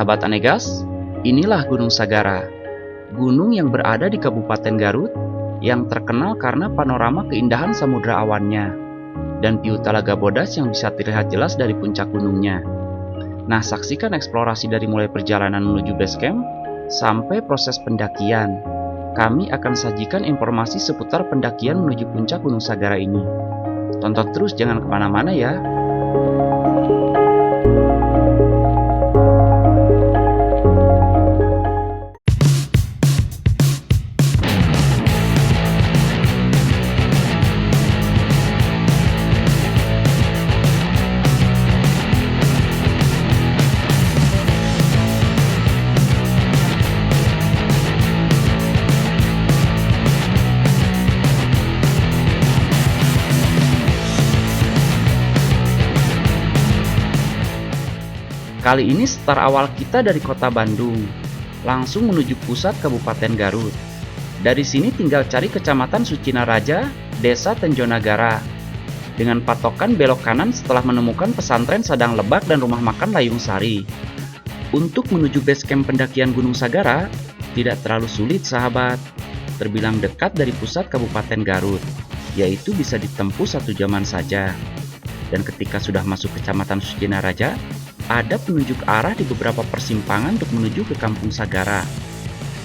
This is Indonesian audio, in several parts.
Sahabat Anegas, inilah Gunung Sagara, gunung yang berada di Kabupaten Garut, yang terkenal karena panorama keindahan samudra awannya, dan view Talaga Bodas yang bisa terlihat jelas dari puncak gunungnya. Nah, saksikan eksplorasi dari mulai perjalanan menuju base camp, sampai proses pendakian. Kami akan sajikan informasi seputar pendakian menuju puncak Gunung Sagara ini. Tonton terus, jangan kemana-mana ya. Kali ini start awal kita dari kota Bandung, langsung menuju pusat Kabupaten Garut. Dari sini tinggal cari Kecamatan Sucinaraja, Desa Tenjonagara, dengan patokan belok kanan setelah menemukan pesantren Sadang Lebak dan rumah makan Layung Sari. Untuk menuju base camp pendakian Gunung Sagara, tidak terlalu sulit sahabat, terbilang dekat dari pusat Kabupaten Garut, yaitu bisa ditempuh 1 jaman saja. Dan ketika sudah masuk Kecamatan Sucinaraja, ada penunjuk arah di beberapa persimpangan untuk menuju ke Kampung Sagara.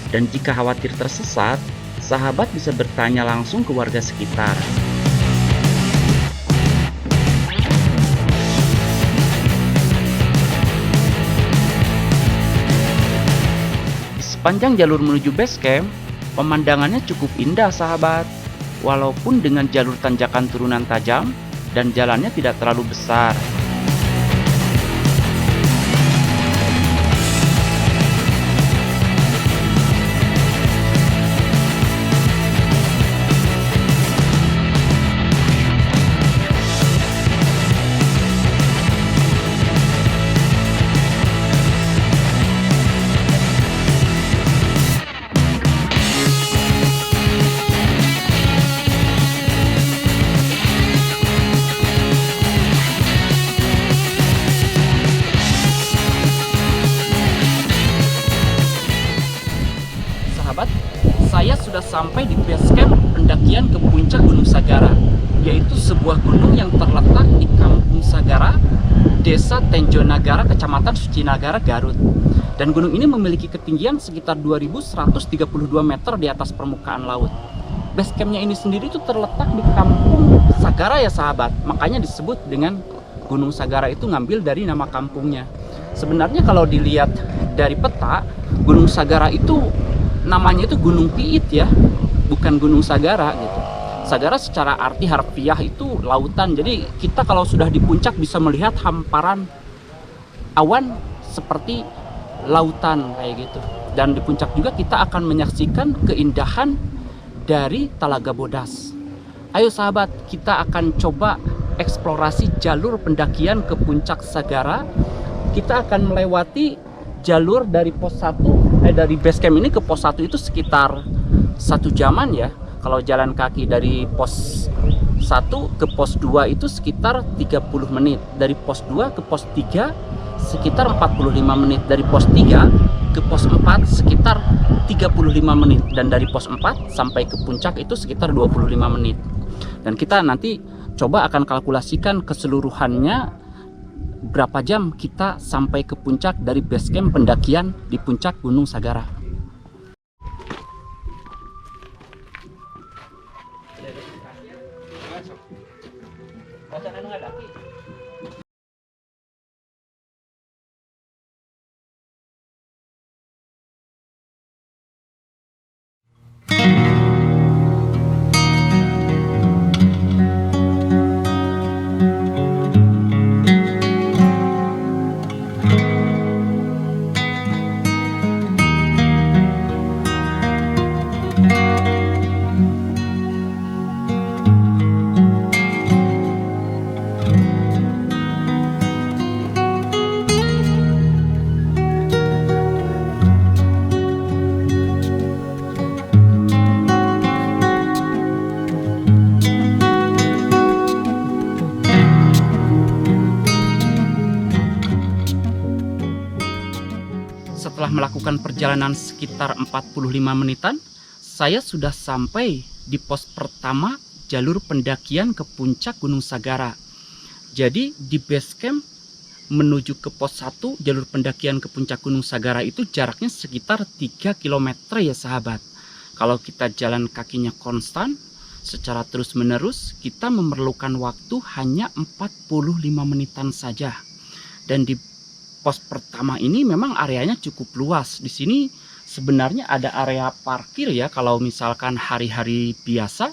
Dan jika khawatir tersesat, sahabat bisa bertanya langsung ke warga sekitar. Di sepanjang jalur menuju base camp, pemandangannya cukup indah sahabat. Walaupun dengan jalur tanjakan turunan tajam dan jalannya tidak terlalu besar. Saya sudah sampai di base camp pendakian ke puncak Gunung Sagara, yaitu sebuah gunung yang terletak di Kampung Sagara, Desa Tenjonagara, Kecamatan Sucinagara, Garut. Dan gunung ini memiliki ketinggian sekitar 2132 meter di atas permukaan laut. Base campnya ini sendiri itu terletak di Kampung Sagara ya sahabat, makanya disebut dengan Gunung Sagara, itu ngambil dari nama kampungnya. Sebenarnya kalau dilihat dari peta, Gunung Sagara itu namanya itu Gunung Piit ya, bukan Gunung Sagara gitu. Sagara secara arti harfiah itu lautan. Jadi kita kalau sudah di puncak bisa melihat hamparan awan seperti lautan kayak gitu. Dan di puncak juga kita akan menyaksikan keindahan dari Talaga Bodas. Ayo sahabat, kita akan coba eksplorasi jalur pendakian ke puncak Sagara. Kita akan melewati jalur dari pos 1 dari base camp ini ke pos 1 itu sekitar 1 jaman ya. Kalau jalan kaki dari pos 1 ke pos 2 itu sekitar 30 menit. Dari pos 2 ke pos 3 sekitar 45 menit. Dari pos 3 ke pos 4 sekitar 35 menit. Dan dari pos 4 sampai ke puncak itu sekitar 25 menit. Dan kita nanti coba akan kalkulasikan keseluruhannya berapa jam kita sampai ke puncak dari base camp pendakian di puncak Gunung Sagara. setelah melakukan perjalanan sekitar 45 menitan, saya sudah sampai di pos pertama jalur pendakian ke puncak Gunung Sagara. Jadi di base camp menuju ke pos 1 jalur pendakian ke puncak Gunung Sagara itu jaraknya sekitar 3 km ya sahabat. Kalau kita jalan kakinya konstan secara terus menerus, kita memerlukan waktu hanya 45 menitan saja. Dan di pos pertama ini memang areanya cukup luas. Di sini sebenarnya ada area parkir ya, kalau misalkan hari-hari biasa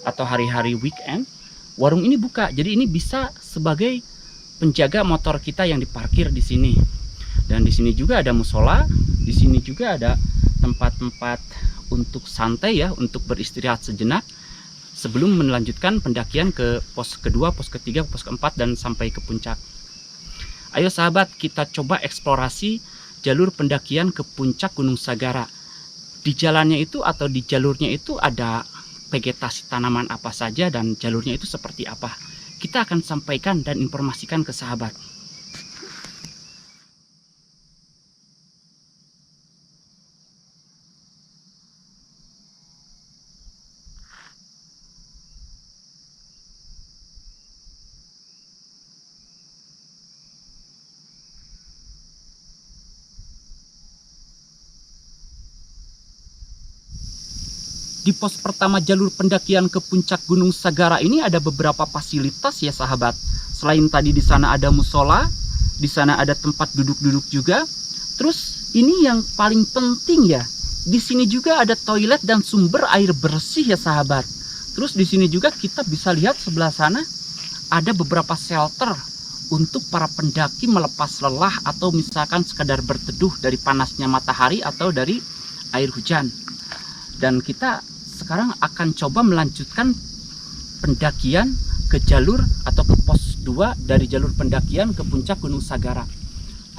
atau hari-hari weekend warung ini buka. Jadi ini bisa sebagai penjaga motor kita yang diparkir di sini. Dan di sini juga ada musola, di sini juga ada tempat-tempat untuk santai ya, untuk beristirahat sejenak sebelum melanjutkan pendakian ke pos kedua, pos ketiga, pos keempat dan sampai ke puncak. Ayo sahabat, kita coba eksplorasi jalur pendakian ke puncak Gunung Sagara. Di jalannya itu atau di jalurnya itu ada vegetasi tanaman apa saja dan jalurnya itu seperti apa. Kita akan sampaikan dan informasikan ke sahabat. Di pos pertama jalur pendakian ke puncak Gunung Sagara ini ada beberapa fasilitas ya sahabat. Selain tadi di sana ada musola, di sana ada tempat duduk-duduk juga. Terus ini yang paling penting ya, di sini juga ada toilet dan sumber air bersih ya sahabat. Terus di sini juga kita bisa lihat sebelah sana ada beberapa shelter untuk para pendaki melepas lelah atau misalkan sekadar berteduh dari panasnya matahari atau dari air hujan. Dan kita sekarang akan coba melanjutkan pendakian ke jalur atau ke pos 2 dari jalur pendakian ke puncak Gunung Sagara.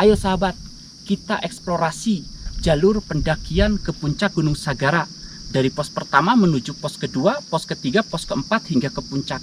Ayo sahabat, kita eksplorasi jalur pendakian ke puncak Gunung Sagara dari pos pertama menuju pos kedua, pos ketiga, pos keempat hingga ke puncak.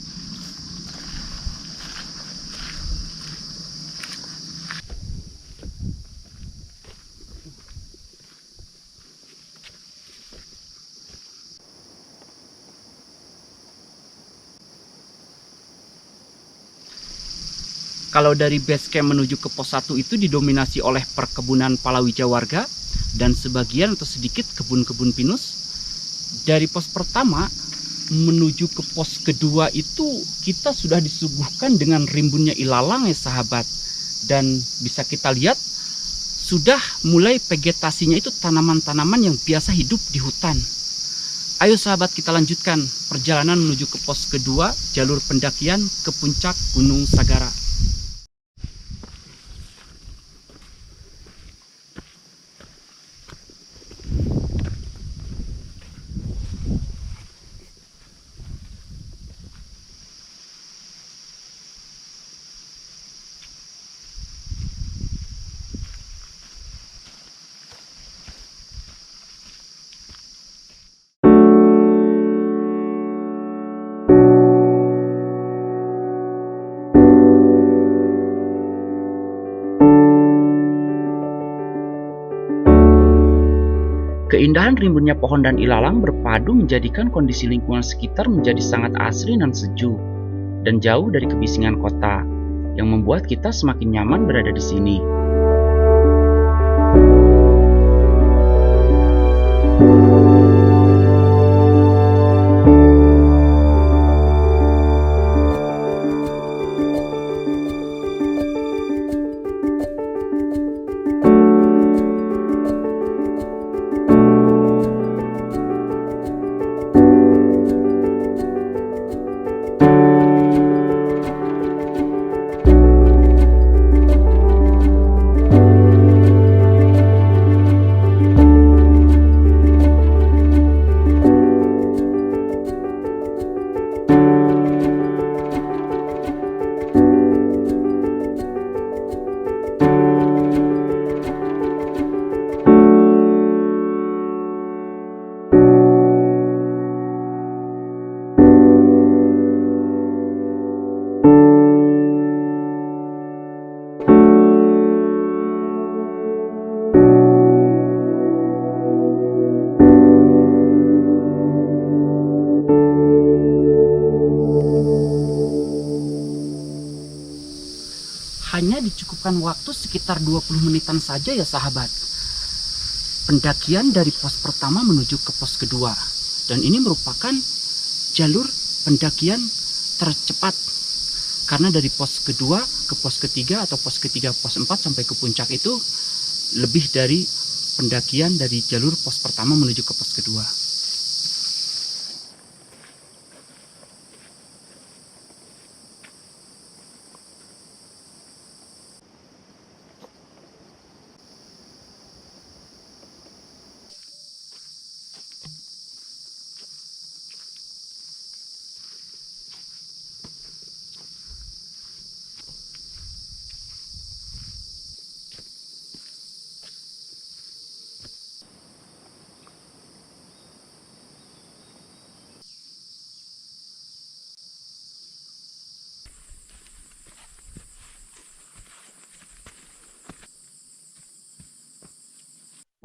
Kalau dari base camp menuju ke pos 1 itu didominasi oleh perkebunan palawija warga dan sebagian atau sedikit kebun-kebun pinus. Dari pos pertama menuju ke pos kedua itu kita sudah disuguhkan dengan rimbunnya ilalang ya sahabat. Dan bisa kita lihat sudah mulai vegetasinya itu tanaman-tanaman yang biasa hidup di hutan. Ayo sahabat, kita lanjutkan perjalanan menuju ke pos kedua jalur pendakian ke puncak Gunung Sagara. Keindahan rimbunnya pohon dan ilalang berpadu menjadikan kondisi lingkungan sekitar menjadi sangat asri dan sejuk dan jauh dari kebisingan kota yang membuat kita semakin nyaman berada di sini. dibutuhkan waktu sekitar 20 menitan saja ya sahabat. Pendakian dari pos pertama menuju ke pos kedua. Dan ini merupakan jalur pendakian tercepat. Karena dari pos kedua ke pos ketiga atau pos ketiga pos 4 sampai ke puncak itu lebih dari pendakian dari jalur pos pertama menuju ke pos kedua.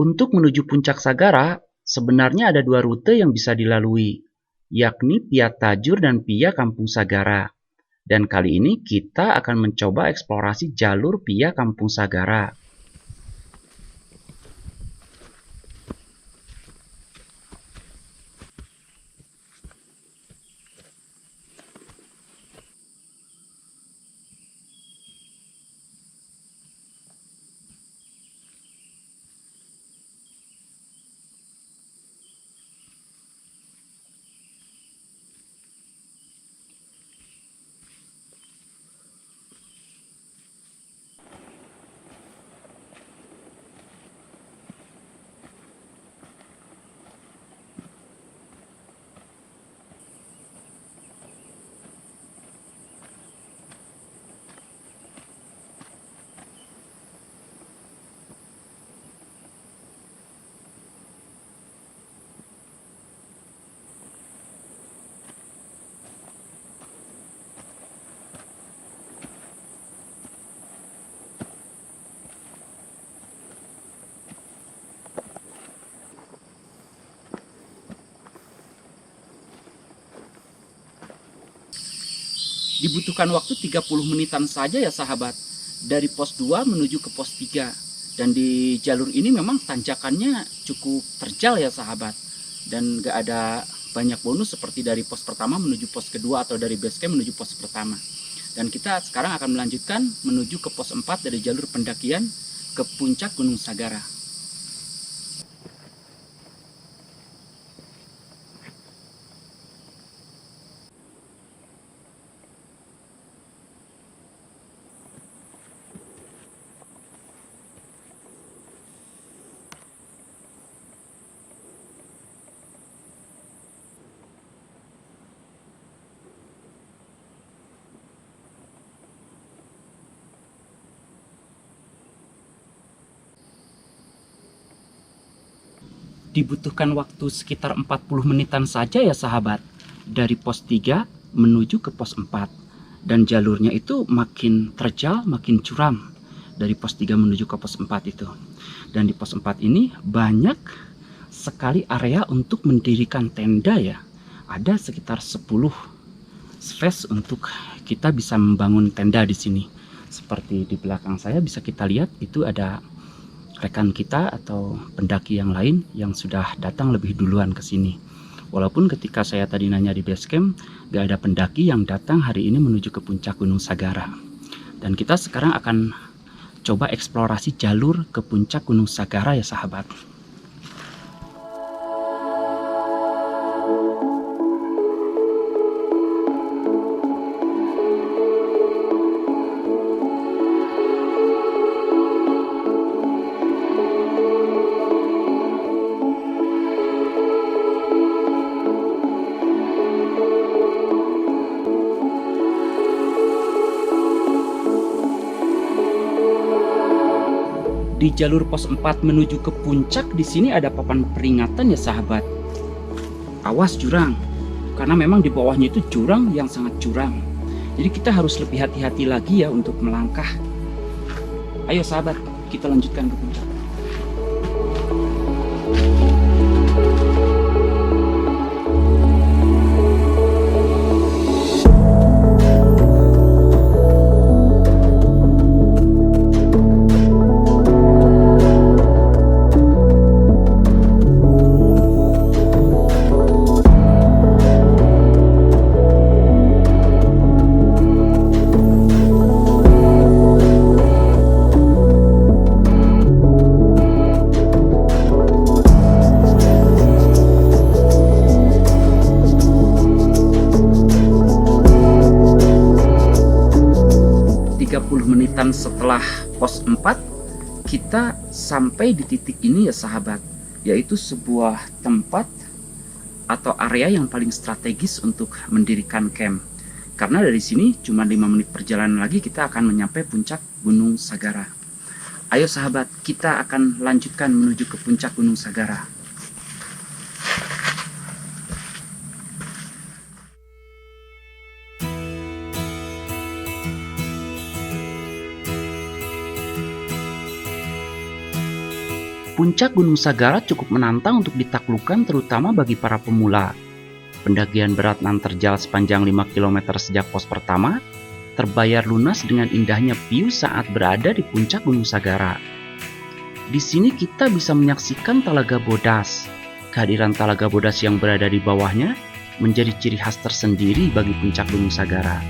Untuk menuju puncak Sagara, sebenarnya ada dua rute yang bisa dilalui, yakni Via Tajur dan Via Kampung Sagara. Dan kali ini kita akan mencoba eksplorasi jalur Via Kampung Sagara. Dibutuhkan waktu 30 menitan saja ya sahabat, dari pos 2 menuju ke pos 3. Dan di jalur ini memang tanjakannya cukup terjal ya sahabat, dan gak ada banyak bonus seperti dari pos pertama menuju pos kedua atau dari base camp menuju pos pertama. Dan kita sekarang akan melanjutkan menuju ke pos 4 dari jalur pendakian ke puncak Gunung Sagara. Dibutuhkan waktu sekitar 40 menitan saja ya sahabat, dari pos 3 menuju ke pos 4. Dan jalurnya itu makin terjal, makin curam dari pos 3 menuju ke pos 4 itu. Dan di pos 4 ini banyak sekali area untuk mendirikan tenda ya. Ada sekitar 10 space untuk kita bisa membangun tenda di sini. Seperti di belakang saya bisa kita lihat itu ada rekan kita atau pendaki yang lain yang sudah datang lebih duluan ke sini. Walaupun ketika saya tadi nanya di base camp, gak ada pendaki yang datang hari ini menuju ke puncak Gunung Sagara. Dan kita sekarang akan coba eksplorasi jalur ke puncak Gunung Sagara ya sahabat. Di jalur pos 4 menuju ke puncak di sini ada papan peringatan ya sahabat. Awas jurang, karena memang di bawahnya itu jurang yang sangat curam. Jadi kita harus lebih hati-hati lagi ya untuk melangkah. Ayo sahabat, kita lanjutkan ke puncak. Dan setelah pos 4, kita sampai di titik ini ya sahabat, yaitu sebuah tempat atau area yang paling strategis untuk mendirikan camp. Karena dari sini cuma 5 menit perjalanan lagi kita akan mencapai puncak Gunung Sagara. Ayo sahabat, kita akan lanjutkan menuju ke puncak Gunung Sagara. Puncak Gunung Sagara cukup menantang untuk ditaklukkan terutama bagi para pemula. Pendakian berat nan terjal sepanjang 5 km sejak pos pertama terbayar lunas dengan indahnya view saat berada di puncak Gunung Sagara. Di sini kita bisa menyaksikan Talaga Bodas. Kehadiran Talaga Bodas yang berada di bawahnya menjadi ciri khas tersendiri bagi puncak Gunung Sagara.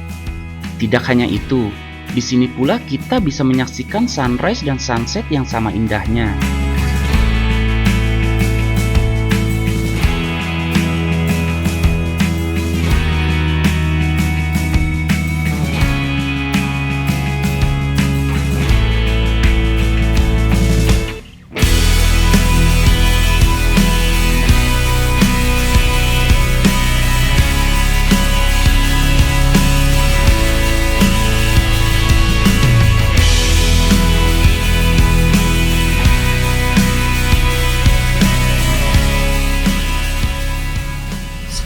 Tidak hanya itu, di sini pula kita bisa menyaksikan sunrise dan sunset yang sama indahnya.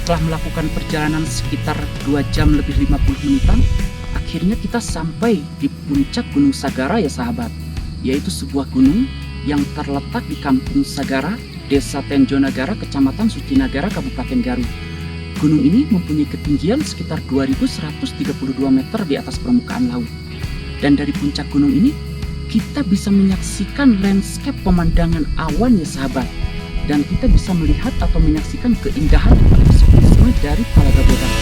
Setelah melakukan perjalanan sekitar 2 jam lebih 50 menitan, akhirnya kita sampai di puncak Gunung Sagara ya sahabat, yaitu sebuah gunung yang terletak di Kampung Sagara, Desa Tenjonagara, Kecamatan Sucinagara, Kabupaten Garut. Gunung ini mempunyai ketinggian sekitar 2132 meter di atas permukaan laut. Dan dari puncak gunung ini, kita bisa menyaksikan landscape pemandangan awan ya sahabat. Dan kita bisa melihat atau menyaksikan keindahan eksotisme dari Talaga Bodas.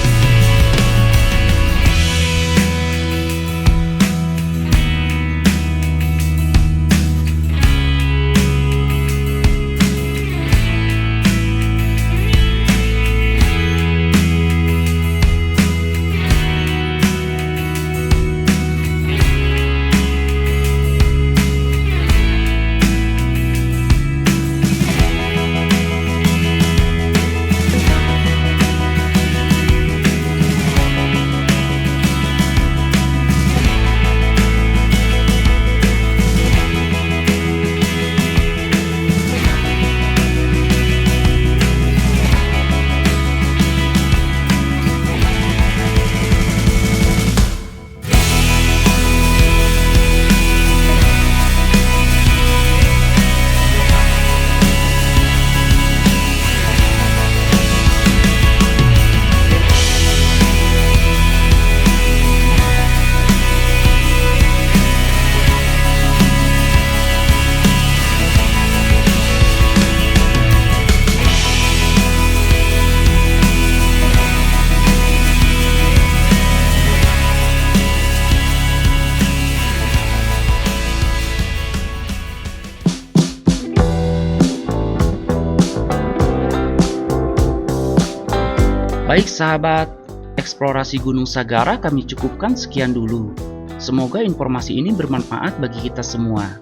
Baik sahabat, eksplorasi Gunung Sagara kami cukupkan sekian dulu. Semoga informasi ini bermanfaat bagi kita semua.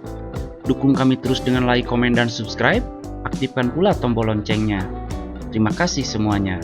Dukung kami terus dengan like, komen, dan subscribe. Aktifkan pula tombol loncengnya. Terima kasih semuanya.